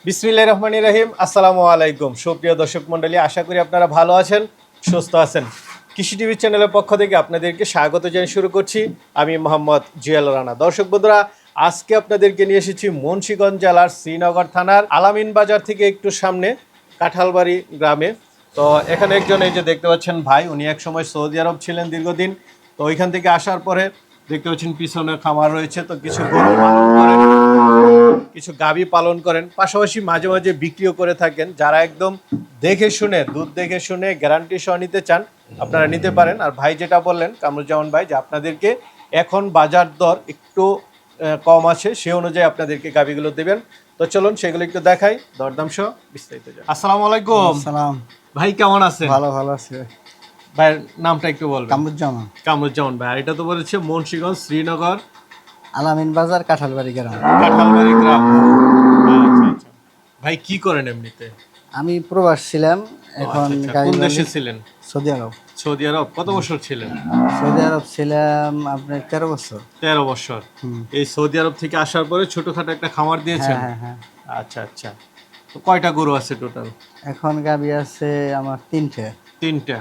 বিসমিল্লাহির রহমানির রহিম। আসসালামু আলাইকুম সুপ্রিয় দর্শক মণ্ডলী, আশা করি আপনারা ভালো আছেন, সুস্থ আছেন। কৃষি টিভি চ্যানেলের পক্ষ থেকে আপনাদেরকে স্বাগত জানিয়ে শুরু করছি আমি মোহাম্মদ জুয়েল রানা। দর্শক বন্ধুরা, আজকে আপনাদেরকে নিয়ে এসেছি মুন্সিগঞ্জ জেলার শ্রীনগর থানার আলামিন বাজার থেকে একটু সামনে কাঁঠালবাড়ি গ্রামে। তো এখানে একজন এই যে দেখতে পাচ্ছেন ভাই, উনি এক সময় সৌদি আরব ছিলেন দীর্ঘদিন। তো ওইখান থেকে আসার পরে দেখতে পাচ্ছেন পিছনে খামার রয়েছে, তো কিছু গরু পালন করেন, কিছু গাভী পালন করেন, পাশাপাশি মাঝে মাঝে বিক্রিও করে থাকেন। যারা একদম দেখে শুনে দুধ দেখে শুনে গ্যারান্টি সহ নিতে চান আপনারা নিতে পারেন। আর ভাই যেটা বললেন কামরুজ্জামান ভাই, যে আপনাদেরকে এখন বাজার দর একটু কম আছে, সে অনুযায়ী আপনাদেরকে গাভীগুলো দেবেন। তো চলুন সেগুলো একটু দেখাই, দরদাম সহ বিস্তারিত। আসসালামু আলাইকুম। সালাম ভাই কেমন আছেন? ভালো আছে। ভাইয়ের নামটা একটু বলবেন। কামরুজ্জামান। কামরুজ্জামান ভাই। আর এটা তো বলেছে মুন্সিগঞ্জ শ্রীনগর আলামিন বাজার কাঁঠালবাড়ি গ্রাম। কাঁঠালবাড়ি গ্রাম। আচ্ছা আচ্ছা। ভাই কি করেন এমনিতে? আমি প্রবাস ছিলাম, এখন কোন দেশে ছিলেন? সৌদি আরব। সৌদি আরব কত বছর ছিলেন? সৌদি আরব ছিলাম আপনার 13 বছর। 13 বছর। এই সৌদি আরব থেকে আসার পরে ছোটখাটো একটা খামার দিয়েছেন? হ্যাঁ। আচ্ছা আচ্ছা। তো কয়টা গরু আছে টোটাল? এখন গাভী আছে আমার 3টে। 3টা।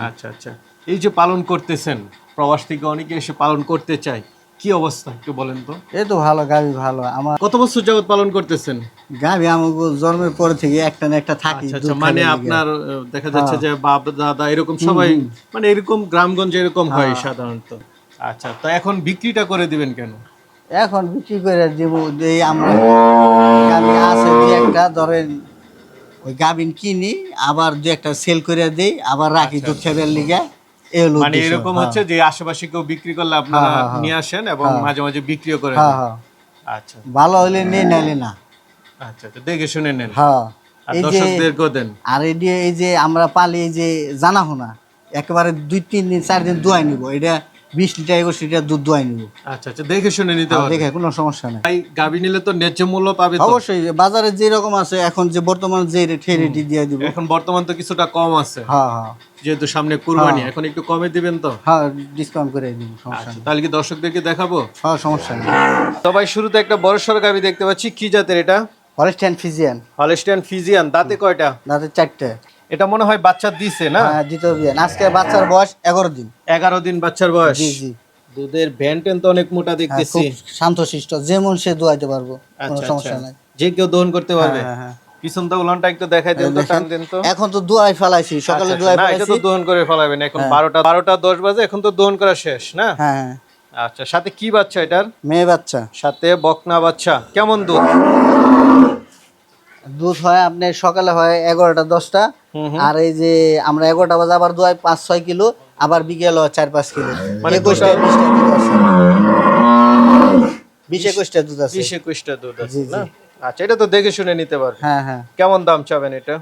আচ্ছা আচ্ছা। এই যে পালন করতেছেন, প্রবাস থেকে অনেকে এসে পালন করতে চায়, কি অবস্থা একটু বলেন তো? এই তো ভালো, গাভী ভালো। আমার কত বছর যাবত পালন করতেছেন? গাভী আমাকে জন্মের পরে থেকে একটা না একটা থাকি। আচ্ছা আচ্ছা। মানে আপনার দেখা যাচ্ছে যে বাপ দাদা এরকম সবাই, মানে এরকম গ্রামগঞ্জে এরকম হয় সাধারণত। আচ্ছা, তো এখন বিক্রিটা করে দিবেন কেন? এখন বিক্রি করে দিব। এই আমরা গাভী আছে যে একটা, ধরেন ওই গাভিন কিনি, আবার দু একটা সেল করে দেই, আবার রাখি দুধ খেবের লিগে। মানে এরকম হচ্ছে যে আশেপাশে কেউ বিক্রি করলে আপনারা নিয়ে আসেন এবং মাঝে মাঝে বিক্রিও করে দেন। আচ্ছা, ভালো হইলে নেই, নাইলে না। আচ্ছা আচ্ছা, দেখে শুনে নেন। আর এই যে দর্শকদেরকেও দেন। আর এই যে আমরা পালি, এই যে জানা হোনা একেবারে 2-3 দিন 4 দিন দোয়াই নিব। এটা 20 লিটার 21 লিটার দুধ দোয়াই নিব। আচ্ছা আচ্ছা, দেখে শুনে নিতে হবে। দেখে কোনো সমস্যা নাই। ভাই গাভী নিলে তো ন্যায্য মূল্য পাবে তো? অবশ্যই বাজারে যে রকম আছে এখন, যে বর্তমান যে রেট রেটই দিয়ে দিব। এখন বর্তমান তো কিছুটা কম আছে। হ্যাঁ। যেহেতু সামনে কুরবানি, এখন একটু কমে দিবেন তো? হ্যাঁ, ডিসকাউন্ট করে দিব, সমস্যা আচ্ছা, নেই। তাহলে কি দর্শকদেরকে দেখাবো? হ্যাঁ, সমস্যা নেই। তো ভাই শুরুতে একটা বড় সড় গাভী দেখতে পাচ্ছি, কি জাতের এটা? Holstein Friesian. Holstein Friesian. দাঁতে কয়টা? দাঁতে 4টে। এটা মনে হয় বাচ্চা দিছে না? হ্যাঁ, দ্বিতীয় বিয়ান। আজকে বাচ্চার বয়স 11 দিন। 11 দিন বাচ্চার বয়স। জি। দুধের ভ্যানটেন তো অনেক মোটা দেখতেছি। খুব শান্তশিষ্ট, যেমন সে দোয়াইতে পারবো, কোনো আচ্ছা সমস্যা আচ্ছা, নাই। যে কেউ দহন করতে পারবে। হ্যাঁ। পিছন তো উলানটা একটু দেখাই দেন তো, টান দেন তো। এখন তো দোয়াই ফেলাইছি, সকালে দোয়াই না, এটা ফেলাইছি। তো দহন করে ফলাবেন। এখন 12টা 10 বাজে, এখন তো দহন করা শেষ না? হ্যাঁ। আচ্ছা, সাথে কি বাচ্চা এটার? মেয়ে বাচ্চা। সাথে বকনা বাচ্চা। কেমন দুধ? দুধ হয় আপনার সকালে হয় 11টা 10টা, আর এই যে আমরা 11টা বাজে আবার দোয়াই 5-6 কিলো, আবার বিকেল হয় 4-5 কিলো। মানে 21টা দুধ আছে। 20-21টা দুধ আছে। 20-21টা দুধ আছে না? আচ্ছা, এটা তো দেখে শুনে নিতে পারবে। হ্যাঁ। কেমন দাম চাবেন এটা?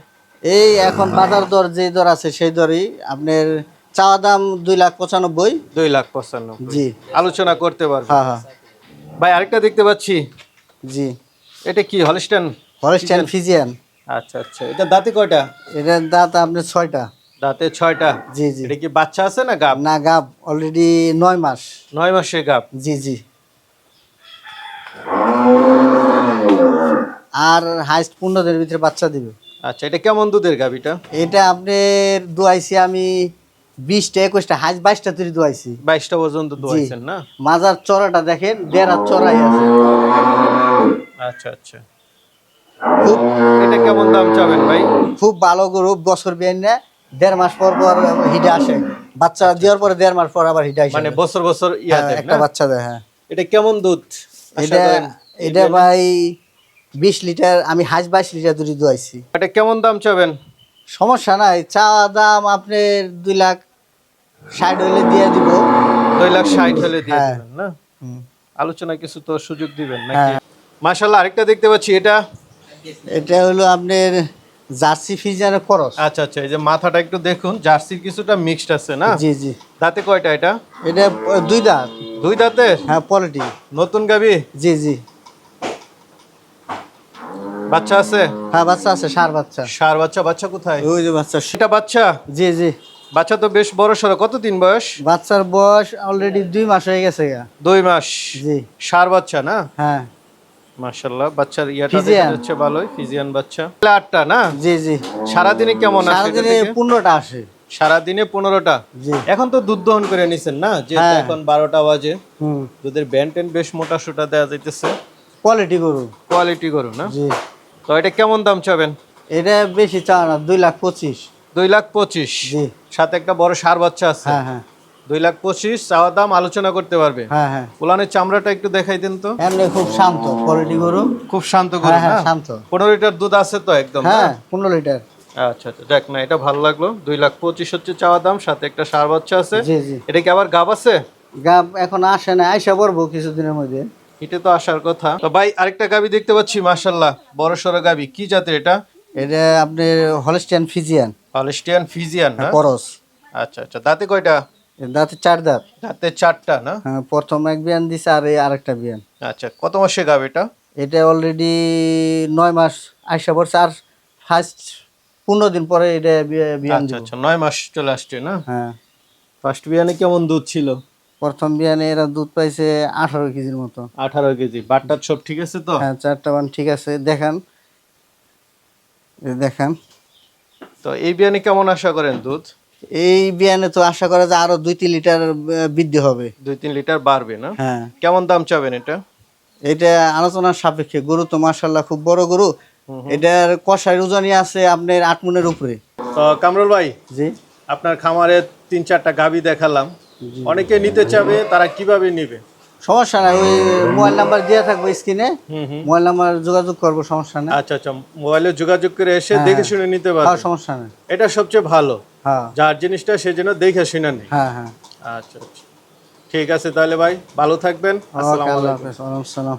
এই এখন বাজার দর যে দর আছে সেই দরই। আপনার চাওয়া দাম 2,95,000। 2,95,000। জি। আলোচনা করতে পারবে। হ্যাঁ। ভাই আরেকটা দেখতে পাচ্ছি, জি। এটা কি হলস্টাইন? Holstein Friesian. আচ্ছা আচ্ছা, এটা দাঁতে কয়টা? এটার দাঁত আপনার 6টা। দাঁতে 6টা। জি। এটা কি বাচ্চা আছে না গাব? না, গাব অলরেডি 9 মাস। 9 মাসের গাব। জি। আর হাইস্ট 15 দিনের ভিতরে বাচ্চা দিবে। আচ্ছা, এটা কেমন দুধের গাবিটা? এটা আপনার দোয়াইছি আমি 20টা 21টা, হাইস্ট 22টা তৈরি দোয়াইছি। 22টা পর্যন্ত দোয়াইছেন না? মাজার চড়াটা দেখেন, 1.5 চড়াই আছে। আচ্ছা আচ্ছা। এটা কেমন দাম চাবেন ভাই? খুব ভালো গরু, বছর বিয়ে না, 1.5 মাস পর হিডে আসে। বাচ্চা দেওয়ার পরে 1.5 মাস পর আবার হিডে আসে। মানে বছর বছর ইয়া দেয় একটা না? বাচ্চা দেয়। হ্যাঁ। এটা কেমন দুধ? এটা ভাই 20 লিটার, আমি হাঁস 22 লিটার দুধ দোয়াইছি। এটা কেমন দাম চাবেন? সমস্যা নাই, চাওয়া দাম আপনার 2,60,000 হইলে দিয়ে দিব। 2,60,000 হলে দিয়ে দিবেন না? আলোচনা কিছু তো সুযোগ দিবেন নাকি? মাশাআল্লাহ, আরেকটা দেখতে পাচ্ছি, এটা হলো আপনার জার্সি ফ্রিজিয়ানের ক্রস। আচ্ছা আচ্ছা, এই যে মাথাটা একটু দেখুন, জার্সির কিছুটা মিক্সড আছে না? জি। দাঁতে কয়টা এটা? এটা 2 দাঁত। 2 দাঁতে? হ্যাঁ, কোয়ালিটি। নতুন গাবি? জি। বাচ্চা আছে? হ্যাঁ, বাচ্চা আছে, ষাঁড় বাচ্চা। ষাঁড় বাচ্চা। বাচ্চা কোথায়? ওই যে বাচ্চা। এটা বাচ্চা? জি। বাচ্চা তো বেশ বড় সড়ো। কত দিন বয়স? বাচ্চার বয়স অলরেডি 2 মাস হয়ে গেছে। 2 মাস। জি। ষাঁড় বাচ্চা না? হ্যাঁ। মাশাআল্লাহ, বাচ্চার ইয়াটা দেখা ফিজিয়ান। যাচ্ছে ভালোই, ফিজিয়ান বাচ্চা। 8টা না? জি জি। সারাদিনে কেমন আসে এটা সারাদিনে থেকে? 15টা আসে। সারাদিনে 15টা। জি। এখন তো দুধ দহন করে নিছেন না, যেহেতু হ্যাঁ। এখন 12টা বাজে। হুম। দুধের ব্যান্টেন বেশ মোটা সোটা দেওয়া যাইতেছে, কোয়ালিটি গরু। কোয়ালিটি গরু না? জি। তো এটা কেমন দাম চাবেন? এটা বেশি চাও না, 2,25,000। 2,25,000। জি। সাথে একটা বড় ষাঁড় বাচ্চা আছে। হ্যাঁ হ্যাঁ 2,25,000 চাওয়া দাম, আলোচনা করতে পারবে। হ্যাঁ হ্যাঁ। উলানের চামড়াটা একটু দেখাই দেন তো। এমনি খুব শান্ত কোয়ালিটি গরু। খুব শান্ত গরু হ্যাঁ না? হ্যাঁ শান্ত। 15 লিটার দুধ আছে তো একদম না? হ্যাঁ 15 লিটার। আচ্ছা আচ্ছা, দেখ না, এটা ভালো লাগলো। 2,25,000 হচ্ছে চাওয়া দাম, সাথে একটা ষাঁড় বাচ্চা আছে। জি জি। এটা কি আবার গাব আছে? গাব এখন আসে না, আইসা পড়বো কিছুদিনের মধ্যে। এটা তো আসার কথা। তো ভাই আরেকটা গাবি দেখতে পাচ্ছি, মাশাআল্লাহ, বড় সড়ো গাবি। কি জাতের এটা? এটা আপনার হলস্টিয়ান ফিজিয়ান। হলস্টিয়ান ফিজিয়ান না? করস। আচ্ছা আচ্ছা, দাঁতে কয়টা? এর দাঁতে 4 দাঁত। দাঁতে 4টা না? হ্যাঁ, প্রথম এক বিয়ান দিছে আর এই আরেকটা বিয়ান। আচ্ছা, কত মাসে গাব এটা? এটা অলরেডি 9 মাস আইসা পড়ছে, আর ফার্স্ট 15 দিন পরে এটা বিয়ান আচ্ছা দিব। আচ্ছা, 9 মাস চলে আসছে না? হ্যাঁ। ফার্স্ট বিয়ানে কেমন দুধ ছিল? প্রথম বিয়ানে এরা দুধ পাইছে 18 কেজির মতো। 18 কেজি। বাটটা সব ঠিক আছে তো? হ্যাঁ 4টা বান ঠিক আছে, দেখান। এই দেখান। তো এই বিয়ানে কেমন আশা করেন দুধ? এই বিয়ানে তো আশা করা যায় আরো 2-3 লিটার বৃদ্ধি হবে। 2-3 লিটার বাড়বে না? হ্যাঁ। কেমন দাম চাবেন এটা? এটা আলোচনার সাপেক্ষে, গরু তো মাশাআল্লাহ খুব বড় গরু। এটার কষার ওজনই আছে আপনার 8 মনের উপরে। তো কামরুল ভাই, জি। আপনার খামারে 3-4টা গাবি দেখালাম, অনেকে নিতে চাবে, তারা কিভাবে নিবে? সমস্যা নাই, ওই মোবাইল নাম্বার দেওয়া থাকবে স্ক্রিনে, হুম হুম। মোবাইল নাম্বার যোগাযোগ করবো, সমস্যা নেই। আচ্ছা আচ্ছা, মোবাইলে যোগাযোগ করে এসে হ্যাঁ। দেখে শুনে নিতে হ্যাঁ পারবে। সমস্যা নেই। এটা সবচেয়ে ভালো, হ্যাঁ যার জিনিসটা সে যেন দেখে শুনে নেই। হ্যাঁ হ্যাঁ। আচ্ছা আচ্ছা, ঠিক আছে তাহলে ভাই, ভালো থাকবেন। ওকে, আসসালামু আল্লাহ আলাইকুম। হাফেজ। ওয়ালাইকুম আসসালাম।